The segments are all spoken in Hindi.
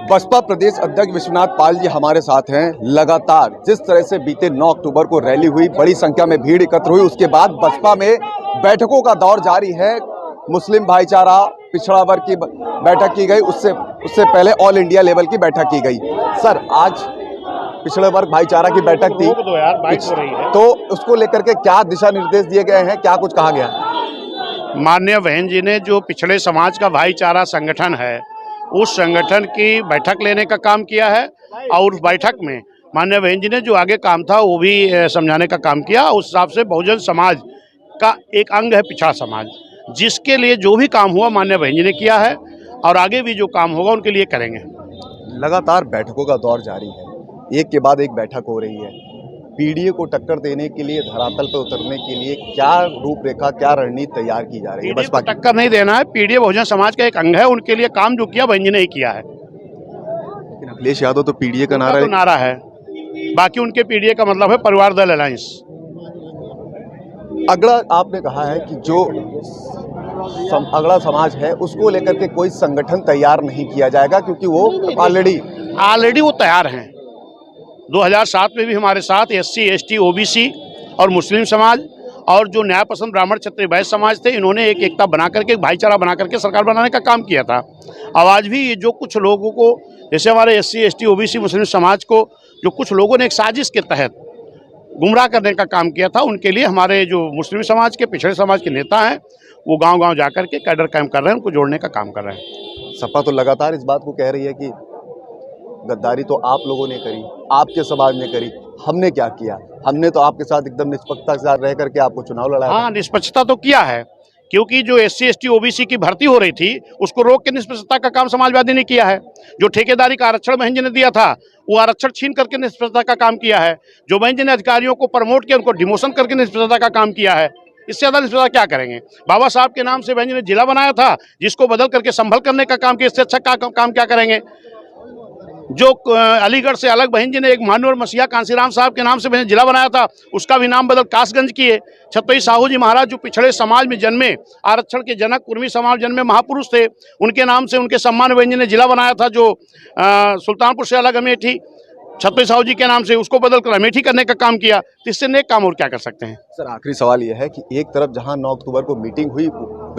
बसपा प्रदेश अध्यक्ष विश्वनाथ पाल जी हमारे साथ हैं। लगातार जिस तरह से बीते 9 अक्टूबर को रैली हुई, बड़ी संख्या में भीड़ एकत्र हुई, उसके बाद बसपा में बैठकों का दौर जारी है। मुस्लिम भाईचारा पिछड़ा वर्ग की बैठक की गई, उससे पहले ऑल इंडिया लेवल की बैठक की गई। सर, आज पिछड़े वर्ग भाईचारा की बैठक थी, तो उसको लेकर के क्या दिशा निर्देश दिए गए हैं, क्या कुछ कहा गया? माननीय बहन जी ने जो पिछड़े समाज का भाईचारा संगठन है, उस संगठन की बैठक लेने का काम किया है और उस बैठक में माननीय बहन जी ने जो आगे काम था वो भी समझाने का काम किया। उस हिसाब से बहुजन समाज का एक अंग है पिछड़ा समाज, जिसके लिए जो भी काम हुआ माननीय बहन जी ने किया है और आगे भी जो काम होगा उनके लिए करेंगे। लगातार बैठकों का दौर जारी है, एक के बाद एक बैठक हो रही है। पीडीए को टक्कर देने के लिए, धरातल पर उतरने के लिए क्या रूपरेखा, क्या रणनीति तैयार की जा रही है? बसपा को टक्कर नहीं देना है, पीडीए बहुजन समाज का एक अंग है, उनके लिए काम जो किया बहन जी ने ही किया है। लेकिन अखिलेश यादव तो पीडीए का नारा है, बाकी उनके पीडीए का मतलब है परिवार दल अलायंस। अगला आपने कहा है कि जो अगला समाज है उसको लेकर के कोई संगठन तैयार नहीं किया जाएगा, क्योंकि वो ऑलरेडी वो तैयार हैं। 2007 में भी हमारे साथ SC, ST, OBC और मुस्लिम समाज और जो न्याय पसंद ब्राह्मण क्षत्रिय वैश्य समाज थे, इन्होंने एक एकता बना करके, भाईचारा बना करके सरकार बनाने का काम किया था। अब आज भी ये जो कुछ लोगों को, जैसे हमारे SC, ST, OBC मुस्लिम समाज को जो कुछ लोगों ने एक साजिश के तहत गुमराह करने का काम किया था, उनके लिए हमारे जो मुस्लिम समाज के, पिछड़े समाज के नेता हैं, वो गांव-गांव जाकर के कैडर कैंप कर रहे हैं, उनको जोड़ने का काम कर रहे हैं। सपा तो लगातार इस बात को कह रही है कि गद्दारी तो आप लोगों ने करी, आपके समाज ने करी, हमने क्या किया? हमने तो आपके साथ एकदम निष्पक्षता के साथ रह करके आपको चुनाव लड़ाया। हाँ, निष्पक्षता तो किया है, क्योंकि जो SC, ST, OBC की भर्ती हो रही थी उसको रोक के निष्पक्षता का काम समाजवादी ने किया है। जो ठेकेदारी का आरक्षण बहन जी ने दिया था, वो आरक्षण छीन करके निष्पक्षता का काम किया है। जो बहन जी ने अधिकारियों को प्रमोट किया, उनको डिमोशन करके निष्पक्षता का काम किया है। इससे ज्यादा निष्पक्षता क्या करेंगे? बाबा साहब के नाम से बहन जी ने जिला बनाया था, जिसको बदल करके संभल करने का काम किया। इससे अच्छा काम क्या करेंगे? जो अलीगढ़ से अलग बहन जी ने एक मानवर मसीहा कांसीराम साहब के नाम से बहन जिला बनाया था, उसका भी नाम बदल कासगंज किए। छत्रपति साहू जी महाराज जो पिछड़े समाज में जन्मे, आरक्षण के जनक, कुर्मी समाज जन्मे महापुरुष थे, उनके नाम से, उनके सम्मान बहन जी ने जिला बनाया था। जो सुल्तानपुर से अलग अमेठी, छत्रपति साहू जी के नाम से, उसको बदल कर अमेठी करने का काम किया। तो इससे नेक काम और क्या कर सकते हैं? सर, आखिरी सवाल यह है कि एक तरफ जहां 9 अक्टूबर को मीटिंग हुई,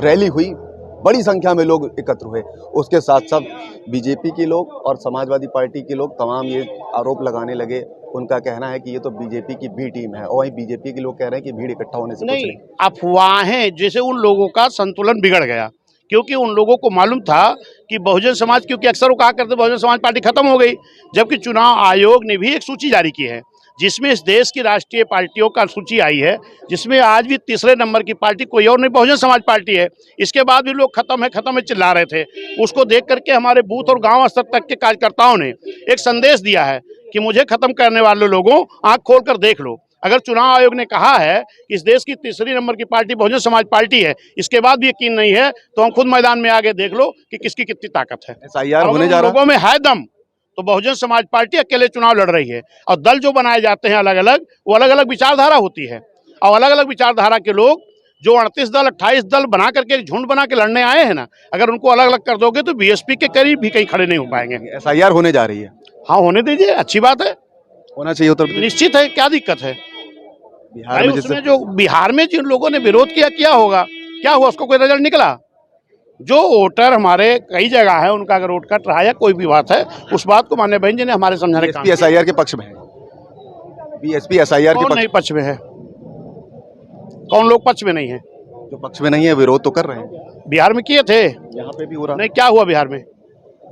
रैली हुई, बड़ी संख्या में लोग एकत्र हुए, उसके साथ साथ बीजेपी के लोग और समाजवादी पार्टी के लोग तमाम ये आरोप लगाने लगे। उनका कहना है कि ये तो बीजेपी की बी टीम है, और वहीं बीजेपी के लोग कह रहे हैं कि भीड़ इकट्ठा होने से नहीं, अफवाहें। जैसे उन लोगों का संतुलन बिगड़ गया, क्योंकि उन लोगों को मालूम था कि बहुजन समाज, क्योंकि अक्सर वो कहा करते बहुजन समाज पार्टी खत्म हो गई, जबकि चुनाव आयोग ने भी एक सूची जारी की है जिसमें इस देश की राष्ट्रीय पार्टियों का सूची आई है, जिसमें आज भी तीसरे नंबर की पार्टी कोई और नहीं, बहुजन समाज पार्टी है। इसके बाद भी लोग खत्म है चिल्ला रहे थे। उसको देख करके हमारे बूथ और गांव स्तर तक के कार्यकर्ताओं ने एक संदेश दिया है कि मुझे खत्म करने वाले लोगों, आंख खोल कर देख लो। अगर चुनाव आयोग ने कहा है कि इस देश की तीसरी नंबर की पार्टी बहुजन समाज पार्टी है, इसके बाद भी यकीन नहीं है, तो हम खुद मैदान में आगे देख लो कि किसकी कितनी ताकत है। SIR होने जा रहा है, लोगों में है दम, तो बहुजन समाज पार्टी अकेले चुनाव लड़ रही है। और दल जो बनाए जाते हैं अलग अलग, वो अलग अलग विचारधारा होती है, और अलग अलग विचारधारा के लोग जो 38 दल 28 दल बना करके झुंड बना के लड़ने आए हैं ना, अगर उनको अलग अलग कर दोगे तो BSP के करीब भी कहीं खड़े नहीं हो पाएंगे। SIR होने जा रही है। हाँ, होने दीजिए, अच्छी बात है, होना चाहिए। उत्तर प्रदेश निश्चित है, क्या दिक्कत है? बिहार में उसमें जो बिहार में जिन लोगों ने विरोध किया होगा, क्या हुआ? उसको कोई रिजल्ट निकला? जो वोटर हमारे कई जगह है, उनका अगर वोट कट रहा है या कोई भी बात है, उस बात को माननीय बहन जी ने हमारे समझाने का BSP SIR के पक्ष में है। BSP SIR के नहीं पक्ष में है? कौन लोग पक्ष में नहीं है? जो पक्ष में नहीं है विरोध तो कर रहे हैं। बिहार में किए थे, यहाँ पे भी हो रहा नहीं? क्या हुआ बिहार में?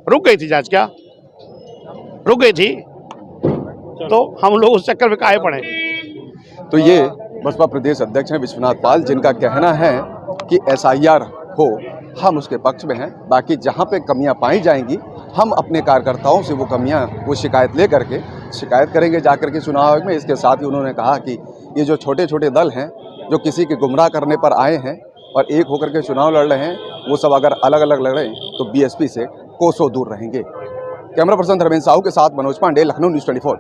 रुक गई थी जांच? क्या रुक गई थी? तो हम लोग उस चक्कर में काहे पड़े? तो ये बसपा प्रदेश अध्यक्ष हैं विश्वनाथ पाल, जिनका कहना है कि SIR हो, हम उसके पक्ष में हैं। बाकी जहाँ पे कमियां पाई जाएंगी, हम अपने कार्यकर्ताओं से वो शिकायत ले करके शिकायत करेंगे जाकर के चुनाव आयोग में। इसके साथ ही उन्होंने कहा कि ये जो छोटे छोटे दल हैं जो किसी के गुमराह करने पर आए हैं और एक होकर के चुनाव लड़ रहे हैं, वो सब अगर अलग अलग लड़ें तो BSP से कोसों दूर रहेंगे। कैमरा पर्सन धर्मेंद्र साहू के साथ मनोज पांडे, लखनऊ न्यूज़ 24।